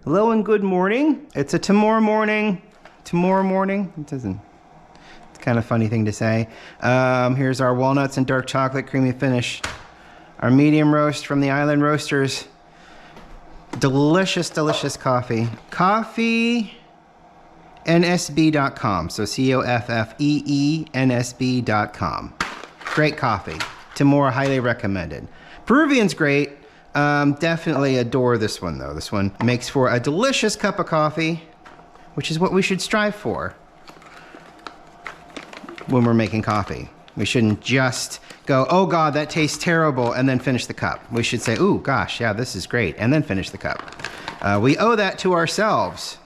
Hello and good morning. It's a tomorrow morning. Tomorrow morning. It doesn't. It's kind of a funny thing to say. Here's our walnuts and dark chocolate creamy finish. Our medium roast from the Island Roasters. Delicious, delicious coffee. CoffeeNSB.com. So CoffeeNSB.com. Great coffee. Timor, highly recommended. Peruvian's great. Definitely adore this one though. This one makes for a delicious cup of coffee, which is what we should strive for when we're making coffee. We shouldn't just go, oh God, that tastes terrible, and then finish the cup. We should say, ooh, gosh, yeah, this is great, and then finish the cup. We owe that to ourselves.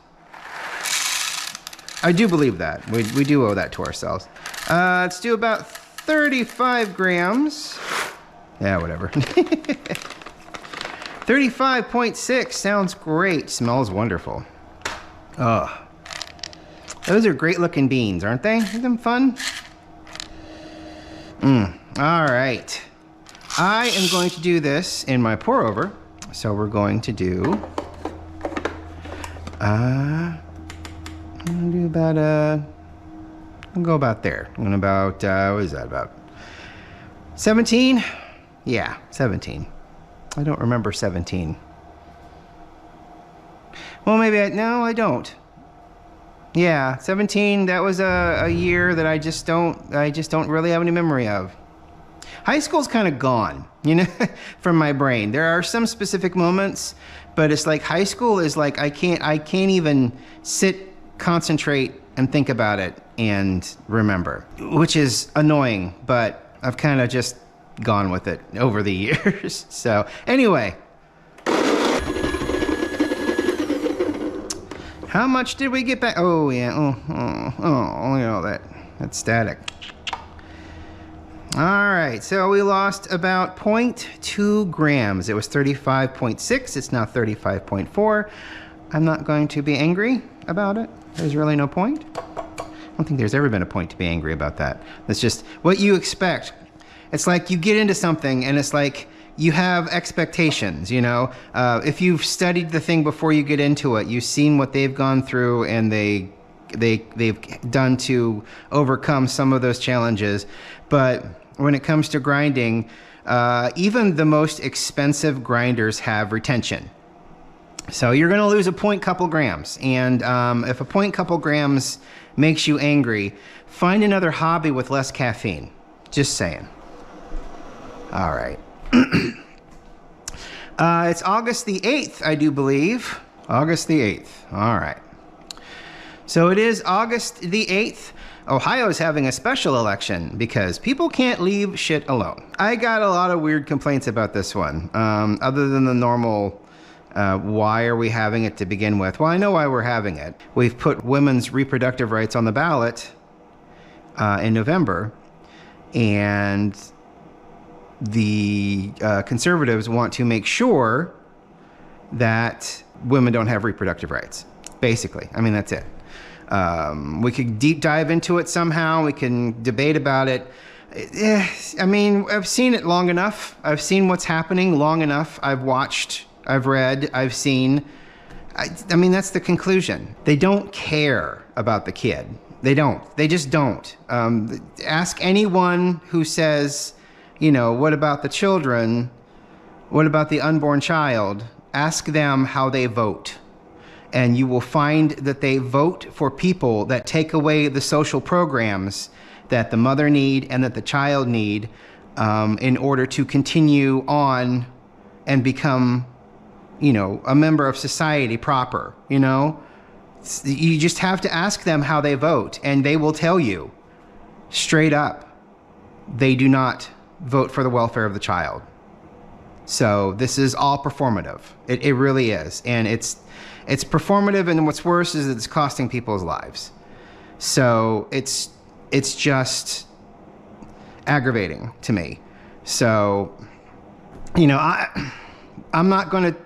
I do believe that. We do owe that to ourselves. Let's do about 35 grams. Yeah, whatever. 35.6 sounds great. Smells wonderful. Oh, those are great looking beans, aren't they? Isn't them fun? All right. I am going to do this in my pour over. So we're going to do, I'm gonna do about I'll go about there. And about, what is that, about 17? Yeah, 17. I don't remember 17. Well, maybe no, I don't. Yeah, 17, that was a year that I just don't really have any memory of. High school's kind of gone, you know, from my brain. There are some specific moments, but it's like high school is like I can't even sit, concentrate, and think about it and remember, which is annoying, but I've kind of just gone with it over the years. So anyway, how much did we get back? Oh yeah, oh, you know that's static. All right, so we lost about 0.2 grams. It was 35.6, it's now 35.4. I'm not going to be angry about it. There's really no point. I don't think there's ever been a point to be angry about that. That's just what you expect. It's like you get into something and it's like you have expectations, you know? If you've studied the thing before you get into it, you've seen what they've gone through and they've done to overcome some of those challenges. But when it comes to grinding, even the most expensive grinders have retention. So you're gonna lose a point couple grams. And if a point couple grams makes you angry, find another hobby with less caffeine. Just saying. All right. It's August the 8th, I do believe. August the 8th. All right. So it is August the 8th. Ohio's having a special election because people can't leave shit alone. I got a lot of weird complaints about this one, other than the normal, why are we having it to begin with? Well, I know why we're having it. We've put women's reproductive rights on the ballot in November, and the conservatives want to make sure that women don't have reproductive rights, basically. I mean, that's it. We could deep dive into it somehow. We can debate about it. I mean, I've seen it long enough. I've seen what's happening long enough. I've watched, I've read, I've seen. I mean, that's the conclusion. They don't care about the kid. They don't. They just don't. Ask anyone who says, you know, what about the children? What about the unborn child? Ask them how they vote. And you will find that they vote for people that take away the social programs that the mother need and that the child need in order to continue on and become, you know, a member of society proper, you know? You just have to ask them how they vote, and they will tell you straight up, they do not vote for the welfare of the child. So this is all performative. It really is. And it's performative, and what's worse is it's costing people's lives. So it's just aggravating to me. So, you know, I'm not going to,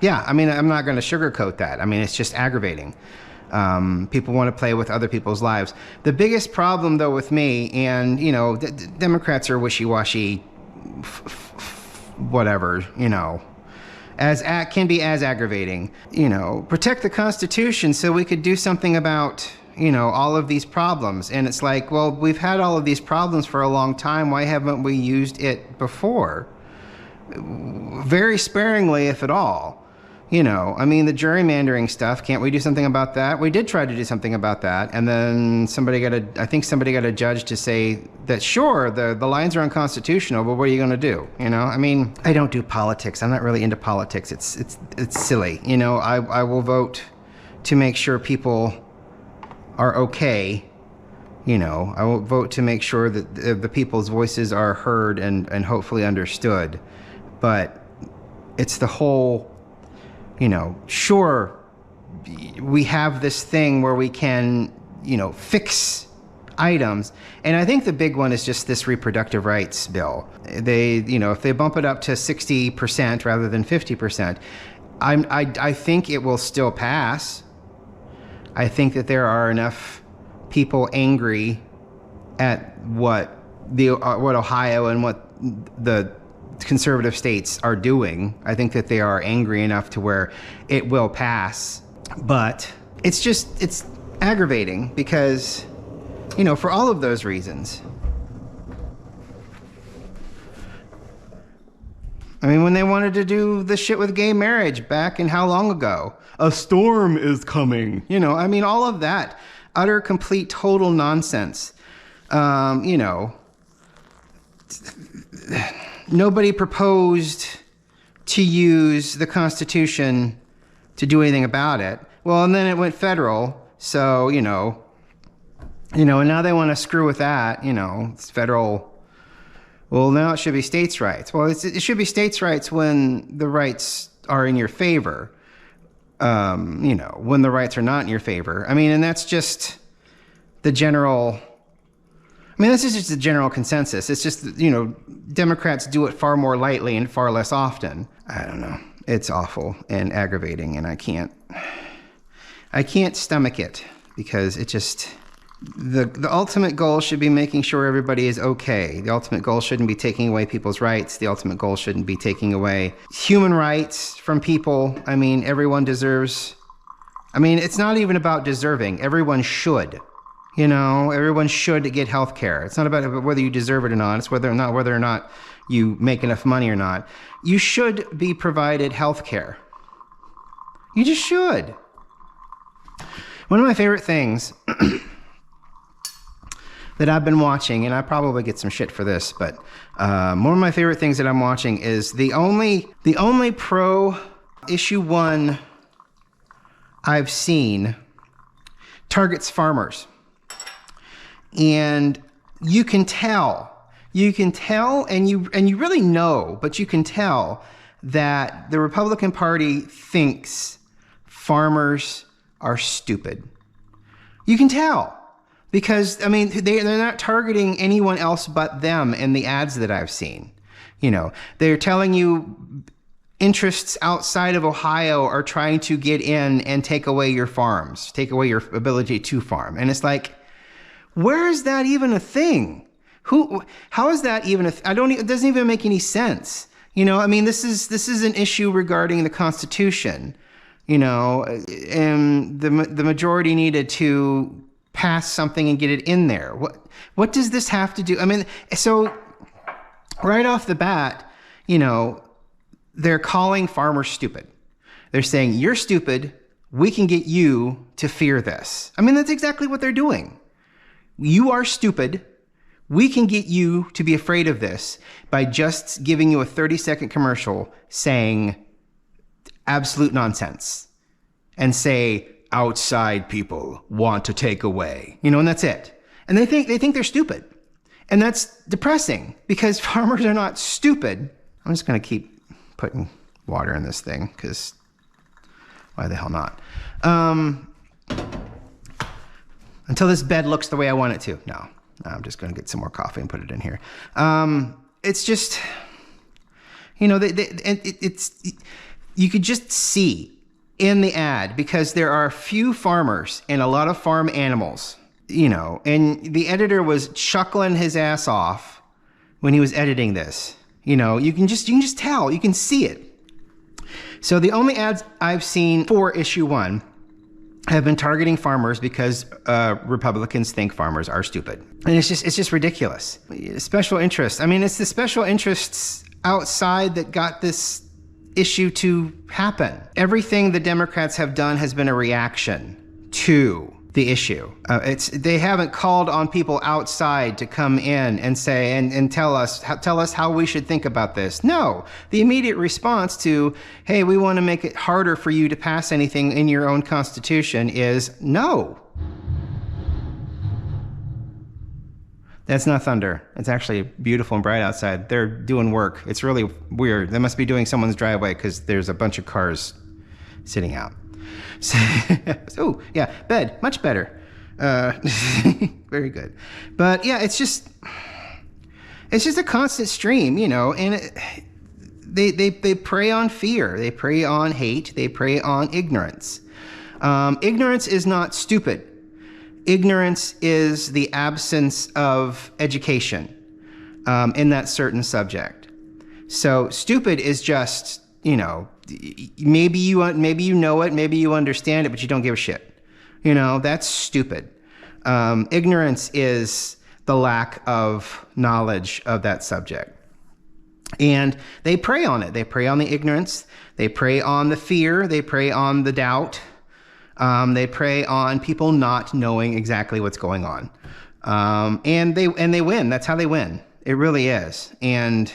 yeah, I mean, I'm not going to sugarcoat that. I mean, it's just aggravating. People want to play with other people's lives. The biggest problem, though, with me, and, you know, Democrats are wishy-washy, whatever, you know. can be as aggravating. Protect the Constitution so we could do something about, all of these problems. And it's like, well, we've had all of these problems for a long time. Why haven't we used it before? Very sparingly, if at all. The gerrymandering stuff, can't we do something about that? We did try to do something about that, and then somebody got a judge to say that, sure, the lines are unconstitutional, but what are you going to do? I don't do politics. I'm not really into politics. It's silly. I will vote to make sure people are okay. I will vote to make sure that the people's voices are heard and hopefully understood. But it's the whole, sure, we have this thing where we can, fix items. And I think the big one is just this reproductive rights bill. If they bump it up to 60% rather than 50%, I think it will still pass. I think that there are enough people angry at what Ohio and what the conservative states are doing. I think that they are angry enough to where it will pass. But it's aggravating because, for all of those reasons. When they wanted to do the shit with gay marriage back in how long ago? A storm is coming. All of that. Utter, complete, total nonsense. Nobody proposed to use the Constitution to do anything about it. Well, and then it went federal. So, and now they want to screw with that. It's federal. Well, now it should be states' rights. Well, it should be states' rights when the rights are in your favor. When the rights are not in your favor. And that's just the general... this is just the general consensus. It's just, Democrats do it far more lightly and far less often. I don't know. It's awful and aggravating, and I can't stomach it because it just... The ultimate goal should be making sure everybody is okay. The ultimate goal shouldn't be taking away people's rights. The ultimate goal shouldn't be taking away human rights from people. Everyone deserves... it's not even about deserving. Everyone should. Everyone should get health care. It's not about whether you deserve it or not. It's whether or not you make enough money or not. You should be provided health care. You just should. One of my favorite things that I've been watching, and I probably get some shit for this, but one of my favorite things that I'm watching is the only pro issue 1 I've seen targets farmers. And you can tell, and you really know, but you can tell that the Republican Party thinks farmers are stupid. You can tell. Because, they're not targeting anyone else but them in the ads that I've seen. They're telling you interests outside of Ohio are trying to get in and take away your farms, take away your ability to farm. And it's like, where is that even a thing? How is that even it doesn't even make any sense. This is an issue regarding the Constitution, and the majority needed to pass something and get it in there. What does this have to do? So right off the bat, they're calling farmers stupid. They're saying, you're stupid. We can get you to fear this. That's exactly what they're doing. You are stupid. We can get you to be afraid of this by just giving you a 30-second commercial saying absolute nonsense and say, outside people want to take away, and that's it. And they think they're stupid. And that's depressing because farmers are not stupid. I'm just going to keep putting water in this thing because why the hell not? Until this bed looks the way I want it to. No, I'm just going to get some more coffee and put it in here. It's just, it's you could just see in the ad, because there are few farmers and a lot of farm animals, and the editor was chuckling his ass off when he was editing this. You can just tell, you can see it. So the only ads I've seen for issue 1 have been targeting farmers because Republicans think farmers are stupid. And it's just ridiculous. Special interests. I mean, it's the special interests outside that got this issue to happen. Everything the Democrats have done has been a reaction to the issue. They haven't called on people outside to come in and say and tell us how we should think about this. No, the immediate response to, hey, we want to make it harder for you to pass anything in your own constitution is no. That's not thunder. It's actually beautiful and bright outside. They're doing work. It's really weird. They must be doing someone's driveway because there's a bunch of cars sitting out. So yeah, bed, much better. Very good. But yeah, it's just a constant stream, you know, and they prey on fear, they prey on hate, they prey on ignorance. Ignorance is not stupid. Ignorance is the absence of education in that certain subject. So stupid is just, you know, maybe you know it, maybe you understand it, but you don't give a shit. You know, that's stupid. Ignorance is the lack of knowledge of that subject. And they prey on it. They prey on the ignorance. They prey on the fear. They prey on the doubt. They prey on people not knowing exactly what's going on. And they win. That's how they win. It really is. And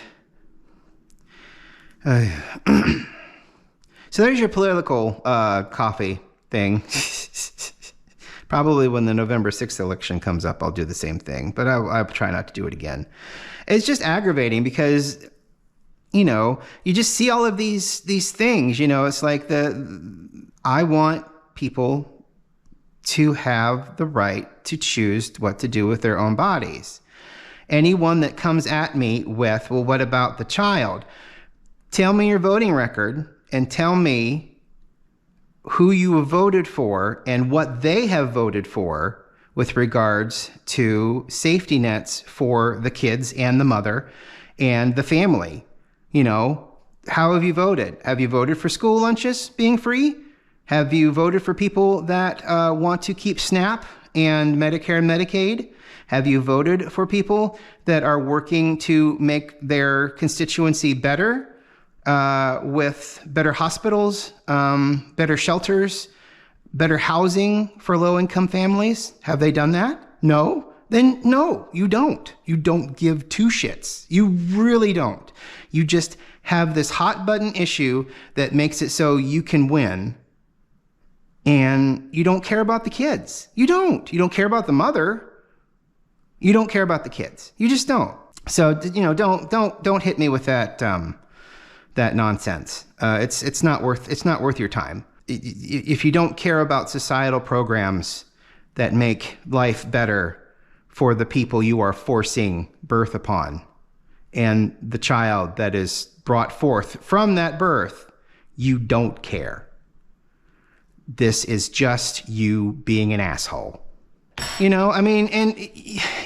so there's your political coffee thing. Probably when the November 6th election comes up, I'll do the same thing, but I'll try not to do it again. It's just aggravating because, you know, you just see all of these things, you know, it's like I want people to have the right to choose what to do with their own bodies. Anyone that comes at me with, well, what about the child? Tell me your voting record and tell me who you have voted for and what they have voted for with regards to safety nets for the kids and the mother and the family. You know, how have you voted? Have you voted for school lunches being free? Have you voted for people that want to keep SNAP and Medicare and Medicaid? Have you voted for people that are working to make their constituency better? With better hospitals, better shelters, better housing for low-income families? Have they done that? No? Then no, you don't. You don't give two shits. You really don't. You just have this hot button issue that makes it so you can win, and you don't care about the kids. You don't. You don't care about the mother. You don't care about the kids. You just don't. So, you know, don't hit me with that that nonsense. It's not worth your time. If you don't care about societal programs that make life better for the people you are forcing birth upon and the child that is brought forth from that birth, you don't care. This is just you being an asshole. You know, I mean, and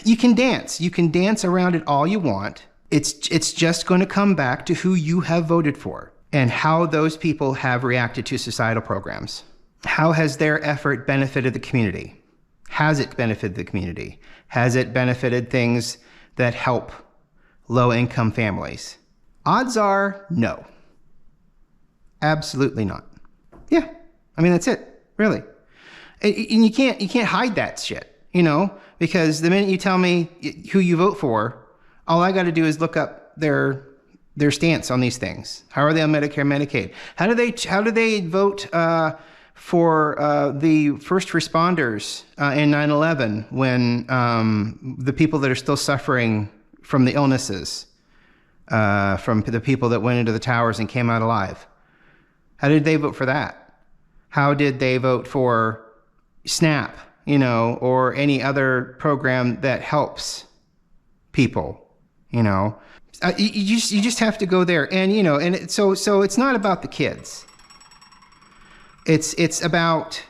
you can dance around it all you want. It's just going to come back to who you have voted for and how those people have reacted to societal programs. How has their effort benefited the community? Has it benefited the community? Has it benefited things that help low-income families? Odds are no. Absolutely not. Yeah, I mean, that's it, really. And you can't hide that shit, you know, because the minute you tell me who you vote for, all I got to do is look up their stance on these things. How are they on Medicare, Medicaid? How do they vote for the first responders in 9/11 when the people that are still suffering from the illnesses, from the people that went into the towers and came out alive? How did they vote for that? How did they vote for SNAP, you know, or any other program that helps people? You know, you just have to go there, and you know, and so it's not about the kids. It's about,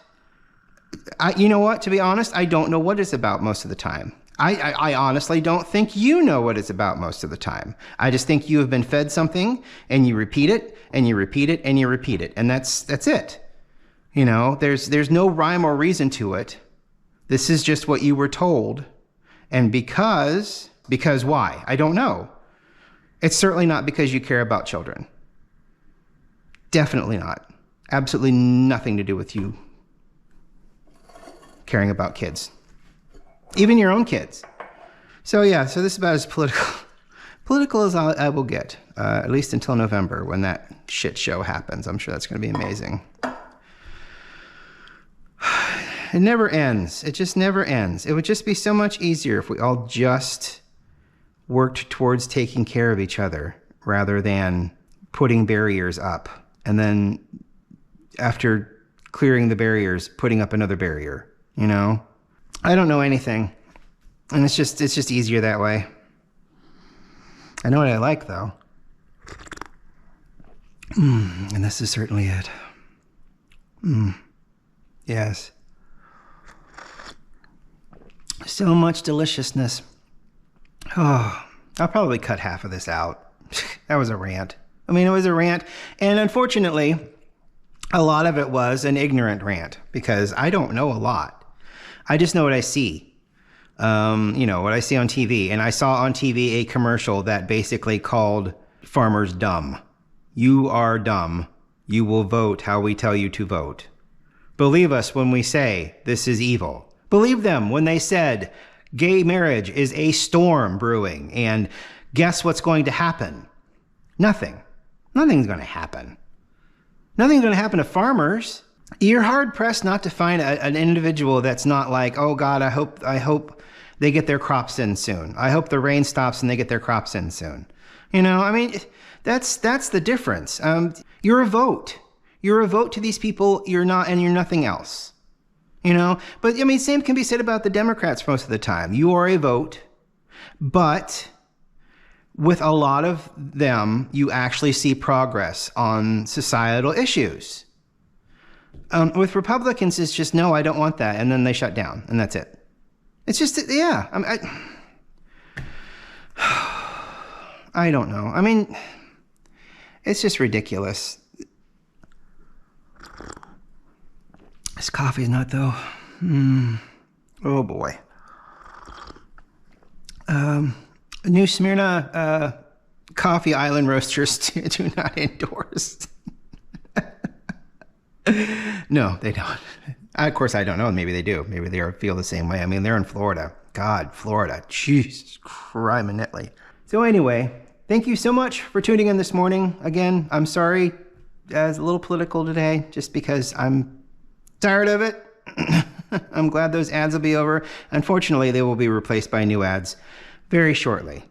you know what? To be honest, I don't know what it's about most of the time. I honestly don't think you know what it's about most of the time. I just think you have been fed something and you repeat it and you repeat it and you repeat it. And that's it. You know, there's no rhyme or reason to it. This is just what you were told. And because why? I don't know. It's certainly not because you care about children. Definitely not. Absolutely nothing to do with you caring about kids. Even your own kids. So yeah, so this is about as political as I will get, at least until November when that shit show happens. I'm sure that's going to be amazing. It never ends. It just never ends. It would just be so much easier if we all just worked towards taking care of each other rather than putting barriers up and then after clearing the barriers, putting up another barrier, you know? I don't know anything. And it's just easier that way. I know what I like though. And this is certainly it. Yes. So much deliciousness. Oh, I'll probably cut half of this out. That was a rant. I mean, it was a rant. And unfortunately, a lot of it was an ignorant rant because I don't know a lot. I just know what I see. You know, what I see on TV. And I saw on TV a commercial that basically called farmers dumb. You are dumb. You will vote how we tell you to vote. Believe us when we say this is evil. Believe them when they said gay marriage is a storm brewing. And guess what's going to happen? Nothing. Nothing's going to happen. Nothing's going to happen to farmers. You're hard pressed not to find an individual that's not like, oh God, I hope they get their crops in soon. I hope the rain stops and they get their crops in soon. You know, I mean, that's the difference. You're a vote. You're a vote to these people. You're not, and you're nothing else. You know, but I mean, same can be said about the Democrats most of the time. You are a vote, but with a lot of them, you actually see progress on societal issues. With Republicans, it's just, no, I don't want that. And then they shut down and that's it. It's just, yeah. I don't know. I mean, it's just ridiculous. This coffee's not though. Oh boy. New Smyrna Coffee Island Roasters do not endorse. No, they don't. Of course, I don't know. Maybe they do. Maybe they feel the same way. I mean, they're in Florida. God, Florida. Jesus Christ. So anyway, thank you so much for tuning in this morning. Again, I'm sorry. It's a little political today just because I'm tired of it. I'm glad those ads will be over. Unfortunately, they will be replaced by new ads very shortly.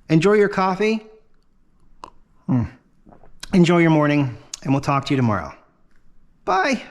Enjoy your coffee. Enjoy your morning, and we'll talk to you tomorrow. Bye.